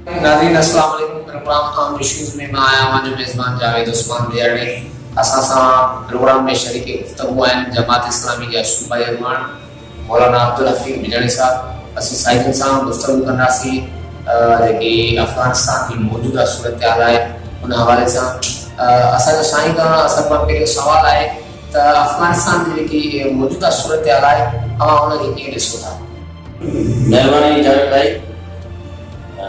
नाज़रीन अस्सलाम वालेकुम। प्रोग्राम आम इश्यूज़ में मैं आया हूं जो मेज़बान जावेद उस्मान दियाड़ी असां सां प्रोग्राम में शरीक गुफ्तगू आहिनि जमात इस्लामी जा सूबाई अॻवान मौलाना अब्दुल हफीज़ बिजणी साहब। असीं साईं सां गुफ्तगू कंदासीं जेकी अफ़गानिस्तान की मौजूदा सूरत हाल आहे उन हवाले सां। असांजो साईं खां असल में पहिरियों सवाल आहे त अफ़गानिस्तान जी जेकी मौजूदा सूरत हाल आहे तव्हां उनखे कीअं ॾिसो था? महिरबानी जावेद भाई।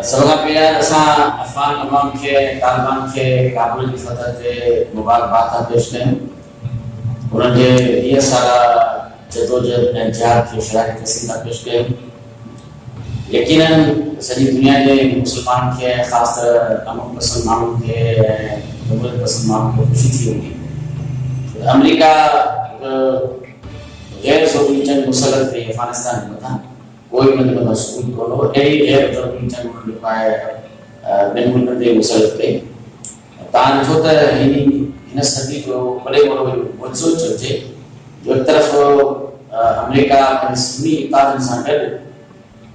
सभ खां पहिरियां असां अफ़गान अवाम खे तालिबान खे काबुल जी फतह ते मुबारकबाद था पेश कयूं। उन्हनि जे 20 साला जदोजहद ऐं जिहाद खे शराइ तस्लीम था पेश कयूं। यकीनन सॼी दुनिया जे मुस्लमान खे ख़ासि तरह अमन पसंद माण्हुनि खे ऐं जमहूरियत पसंद माण्हुनि खे ख़ुशी थी हूंदी। अमेरिका गैर ज़रूरी जंग मुसलत कई अफ़गानिस्तान जे मथां कोई भी मतलब सबूत कोन्हो। अहिड़ी गैर ज़रूरी जंग जेको आहे ॿिनि मुल्कनि ते मुसलत कई। तव्हां ॾिठो त हिन सदी जो वॾे में वॾो मुआवज़ो चइजे जो हिकु तरफ़ अमेरिका पंहिंजे सुन्नी इक़्तिदारनि सां गॾु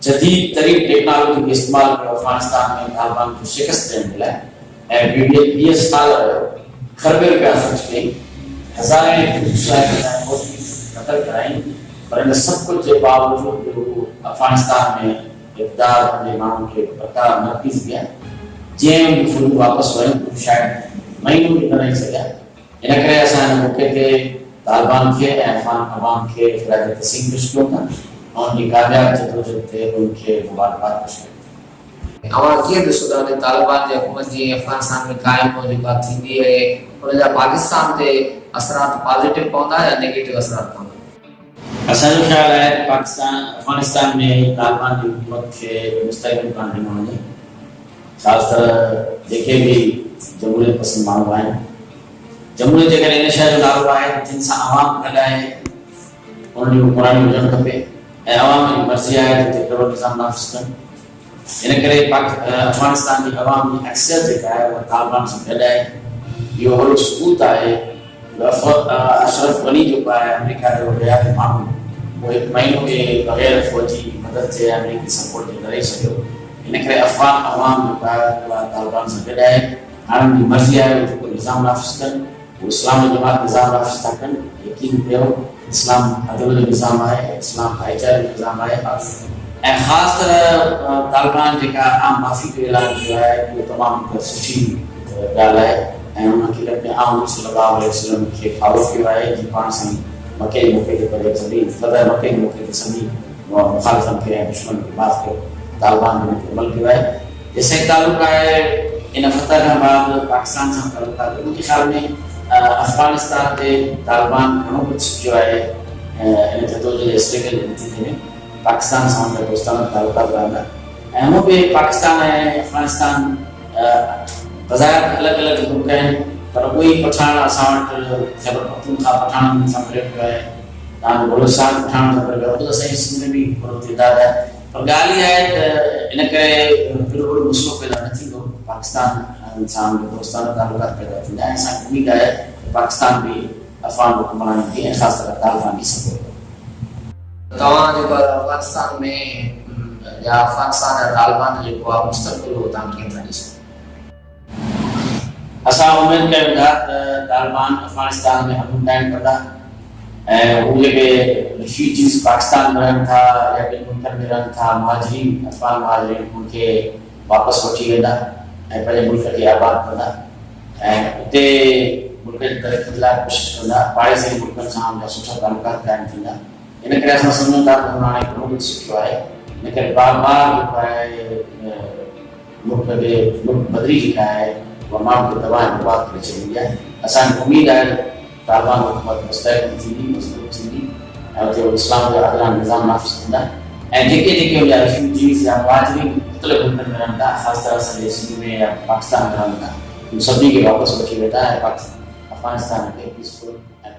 जदीद तरीन टेक्नोलॉजी जो इस्तेमालु कयो अफ़गानिस्तान में तालिबान खे शिकस्त ॾियण जे लाइ ऐं 20 साल खरबे रुपया ख़र्च कई। हज़ारें क़तल कराई। पर इन सब कुछ के बावजूद अफगानिस्तान में इक़्तिदार पंहिंजे माण्हुनि खे बरक़रार न थी सघिया। जीअं बि फुल वापसि वयूं शायदि महीनो बि न रही सघिया। इन करे असां हिन मौक़े ते तालिबान खे ऐं अफ़गान अवाम खे ख़िराज तस्लीम पेश कयूं था ऐं उनजी कामयाब जदोजहद ते उनखे मुबारकबाद पेश कयूं। तव्हां कीअं ॾिसो था त तालिबान जी हुकूमत जी अफ़गानिस्तान में क़ाइमु जेका थींदी आहे उनजा पाकिस्तान ते असरात पॉज़िटिव पवंदा या नेगेटिव असरात पवंदा? असांजो ख़्याल आहे पाकिस्तान अफ़गानिस्तान में तालिबान जी हुकूमत खे मुस्तक़बिल कान ॾिनो वञे। ख़ासि तरह जेके बि जमहूरियत पसंद माण्हू आहिनि। जमहूरियत जे करे इन शइ जो नालो आहे जिन सां अवाम गॾु आहे उन जूं हुकमरानी हुजणु खपे ऐं अवाम जी मर्ज़ी आहे त कहिड़ो निज़ाम नाफ़िज़ कनि। इन करे अफ़गानिस्तान जी अवाम जी अक्सरियत जेका आहे उहा तालिबान सां गॾु आहे। इहो वॾो सबूत आहे अशरफ गनी जेको आहे अमेरिका जो हयाती माण्हू वो एक महीनो के बगैर फौजी मदद से अमेरिकी सपोर्ट के रही सको। इन करे अफ़गान अवाम जो तालिबान से गॾु आहे। हाणे उनकी मर्ज़ी आहे जो निज़ाम नाफ़िज़ कनि। वो इस्लाम जमात निज़ाम नाफ़िज़ था कनि। यकीन कयो इस्लाम अदल जो निज़ाम आहे, इस्लाम भाईचारे जो निज़ाम आहे ऐं ख़ासि तरह तालिबान जेका आम माफ़ी जो ऐलान कयो आहे उहो तमामु हिकु सुठी ॻाल्हि आहे ऐं उनखे अपने आम सल्लल्लाहु अलैहि वसल्लम खे फॉलो कयो आहे जीअं पाण साईं मके जे मौक़े ते करे सभी फतह मके के मौक़े ते सभी मुखालिफ़नि खे ऐं दुश्मन खे माफ़ कयो। तालिबान ने अमल कयो आहे। जेसिताईं तालुक़ आहे इन फतह खां बाद पाकिस्तान सां तालुक़ आहे। मुंहिंजे ख़्याल में अफ़गानिस्तान ते तालिबान घणो कुझु सिखियो आहे इन जदोजहद स्ट्रगल जे नतीजे में पाकिस्तान सां उनजा दोस्ताना तालुक़ात रहंदा ऐं हूअ बि पाकिस्तान ऐं अफ़गानिस्तान बज़ाहिर अलॻि अलॻि मुल्क आहिनि पर उहे ई पठान असां वटि ख़ैबर पख्तूनख्वा पठान सां मिलियो पियो आहे। तव्हांजो बलूचिस्तान पठान सां मिलियो पियो आहे। असांजी सिंध में बि वॾो तइदाद आहे। पर ॻाल्हि इहा आहे त इन करे कहिड़ो वॾो मसइलो पैदा न थींदो। पाकिस्तान सां दोस्ताना तालुक़ात पैदा थींदा ऐं असांखे उमेद आहे त पाकिस्तान बि अफ़गान हुक्मरानी खे ऐं ख़ासि तरह तालिबान जी सपोर्ट कंदो। तव्हां जेको अफ़गानिस्तान में या अफ़गानिस्तान या तालिबान जेको आहे मुस्तक़बिल उहो तव्हां कीअं था ॾिसो? असां उमेद कयूं था त तालिबान अफ़गानिस्तान में अमन क़ाइमु कंदा ऐं उहे जेके रिफ्यूजीज़ पाकिस्तान में रहनि था या ॿिनि मुल्कनि में रहनि था मुहाजिरीन अफ़गान मुहाजिरीन उनखे वापसि वठी वेंदा ऐं पंहिंजे मुल्क खे आबाद कंदा ऐं उते मुल्क जी तरक़ी लाइ कोशिशि कंदा। पाड़ेसी मुल्कनि सां उनजा सुठा तालुक़ात क़ाइमु थींदा। इन करे असां सम्झूं था त हुन हाणे घणो कुझु सिखियो आहे। इन करे बार बार जेको आहे मुल्क बदिली जेका आहे माण्हुनि खे तबाह बर्बाद करे छॾींदी आहे। असांजी उमेद आहे तालिबान हुकूमत मुस्तक़बिल थींदी मज़बूत थींदी ऐं उते इस्लाम जो अदलाना निज़ाम नाफ़िज़ कंदा ऐं जेके जेके उनजा रिफ्यूजीज़ या मुहाजिरीन मुख़्तलिफ़ मुल्कनि में रहनि था ख़ासि तरह असांजे सिंध में या पाकिस्तान में रहनि था उन सभिनी खे वापसि वठी वेंदा ऐं अफ़गानिस्तान खे पीसफुल ऐं